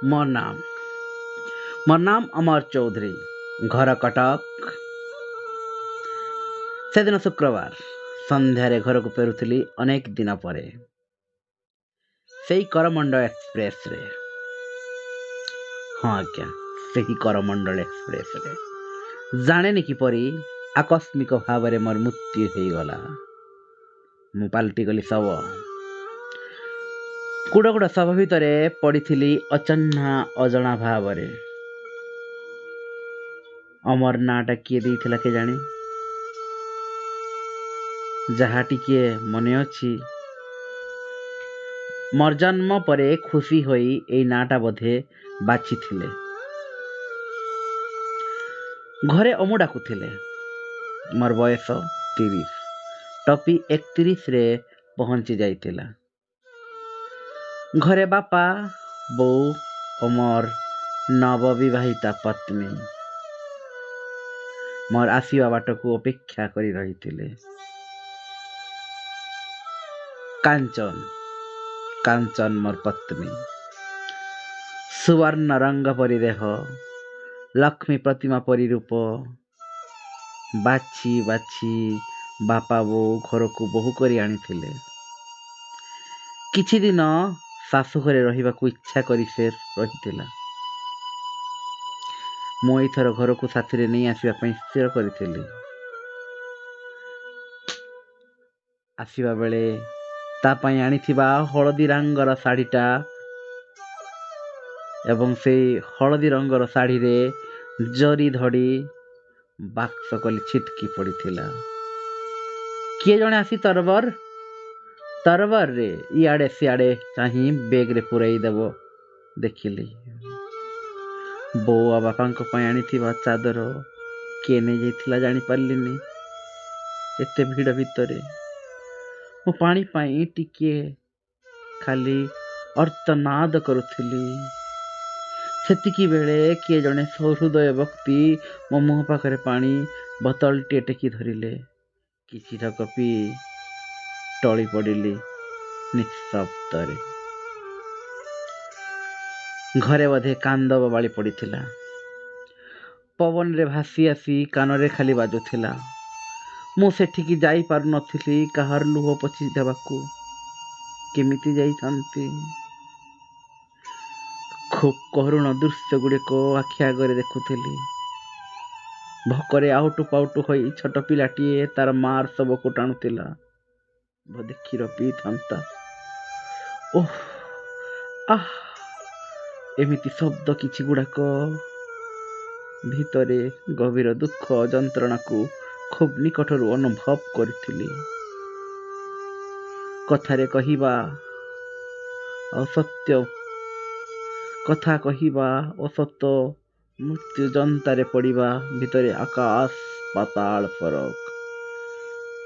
मोर नाम अमर चौधरी। घर कटक। सेदिन शुक्रवार संध्यारे घर को फेरुथिली अनेक दिन परे सेई करमंडल एक्सप्रेस रे। हाँ आज्ञा, सेही करमंडल एक्सप्रेस रे जाने किपरि आकस्मिक भाव मोर मृत्यु हो गला। मु पाल्टी गली शव। कुड़ शव भितर पड़ी अचन्हा अजଣା भाव। अमर नाटा किए देइथिला के जानी। जहा टिके मने अछि, मोर जन्म परे खुशी होई एई नाटा बोधे बाछि थिले। घरे अमु डाकुथिले। मोर बयस 30 टपी 31 रे पहुंची जाइतिला। घरे बापा बो और मोर नवविवाहिता पत्नी मोर आसीवा बाट को अपेक्षा करी रही थिले। कांचन मोर पत्नी सुवर्ण रंग परी देह, लक्ष्मी प्रतिमा परी रूप। बाछी बाछी बापा बो घर को बहु करी आनी थिले। किछि दिन सासु घरे रहिबा को इच्छा करी से रहितिला। मु एथर घर को साथी रे नहीं आसीबा पई स्थिर करिथिली। आसीबा बेले ता पई आनीथिबा हळदी रंगर साड़ीटा एवं से हळदी रंगर साड़ी रे जरी धड़ी बाक्स कली छिटकी पड़ीथिला। किए जणे आसी तरबर रे इआड़े सिआड़े चाही बेग रे पुराई देबो देखिली। बो आ बापांको पई आनीथिबा चादर किए नहीं जाइथिला जानी पारलिनी। एते भीड़ भितरे मु पानी पाई टिके खाली अर्थनाद करुथिली। सेतिकी बेले किए जणे सहृदय व्यक्ति मो मुह पाखरे पानी बोतल टे टेकी धरिले। किछि ढक पी टळी पड़िली निःशब्दरे। घरे बोधे कांद बबाली पड़ीथिला। पवन रे भासी आसी कानरे खाली बाजुथिला। मु सेठिकी जाई पारु नथिली काहार लुह पोछि देबाकू। केमिति जाइथांती। खूब करुण दृश्य गुड़िक आखि आगरे देखुथिली। भकरे आउटु पाउटु होई छोट पिलाटीए तार मार सबको टाणुथिला। बोधे क्षीर पी थांता। ओह आह एमिति शब्द किछि गुड़ाक भितरे गभीर दुख जंत्रणा को खूब निकटरू अनुभव करथिली। कथारे कहिबा असत्य कथा कहिबा असत मृत्यु जंतारे पड़िबा भितरे आकाश पाताल फरक।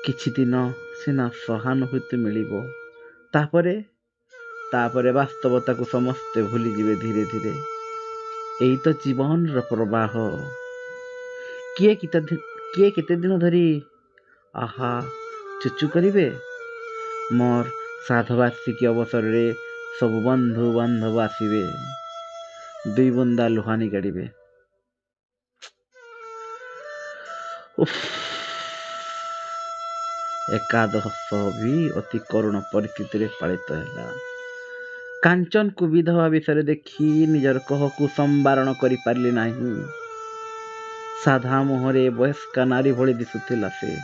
किछि दिन सिना सहानुभूति मिलिबो, तापरे वास्तवता को समस्ते भूली जिवे धीरे धीरे। एई तो जीवन रो प्रवाह। किए केते दिन धरी आहा चुचु करिवे। मोर साधवार्षिकी अवसर रे सब बंधु बांधव आसिबे। 2 बुंदा लुहानी गाड़िबे। एकादश भी अति करुण परिस्थिति रे पालित हैला। कांचन को विधवा विषय देखी निजर कहकू संबारण करि पारली नाही। साधा मुहरे वयस्का नारी भली दिसुथिला से।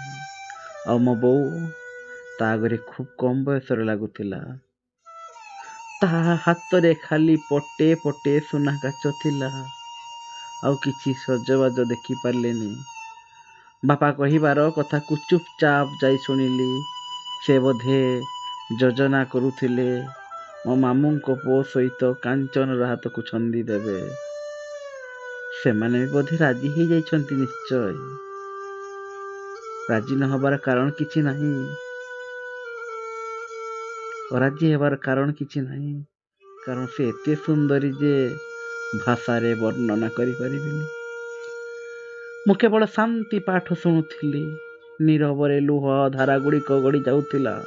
और मो बो ता आगरे खूब कम बयसर लागुथिला। ता हाथ रे खाली पटे पटे सुना काच थिला। आउ किछि सजबाज देखि पारलेनी। बापा कहिबार कथा को चुपचाप जाई सुनिली। से बोधे योजना करुथिले मो मामू को पो सहित कांचन हाथ को छंदी देवे। से माने भी बोधे राजी ही जाइछंती निश्चय। राजी न हबार कारण किछि नाही। राजी हेबार कारण किछि नाही। कारण से एते सुंदरी जे भाषा रे वर्णना करि परिबिनी। मु केवल शांति पाठ शुणुथिली। नीरवरे लुह धारा गुड़िक गड़ी जाउथिला।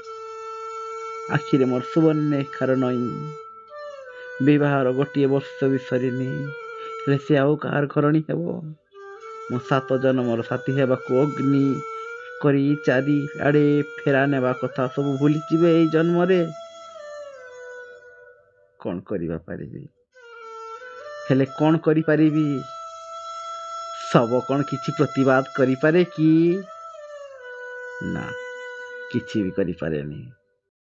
आखिरे मोर सुवर्णेखार नई। ବିବାହର ଗୋଟିଏ ବର୍ଷ ବି ସରିନି, ହେଲେ ସେ ଆଉ କାହାର ଘରଣୀ ହେବ? ମୁଁ 7 ଜନ୍ମର ସାଥୀ ହେବାକୁ ଅଗ୍ନି କରି ଚାରିଆଡ଼େ ଫେରା ନେବା କଥା ସବୁ ଭୁଲିଯିବେ ଏଇ ଜନ୍ମରେ। କ'ଣ କରିବା ପାରିବି? ହେଲେ କ'ଣ କରିପାରିବି? ଶବ କ'ଣ କିଛି ପ୍ରତିବାଦ କରିପାରେ କି? ନା, କିଛି ବି କରିପାରେନି।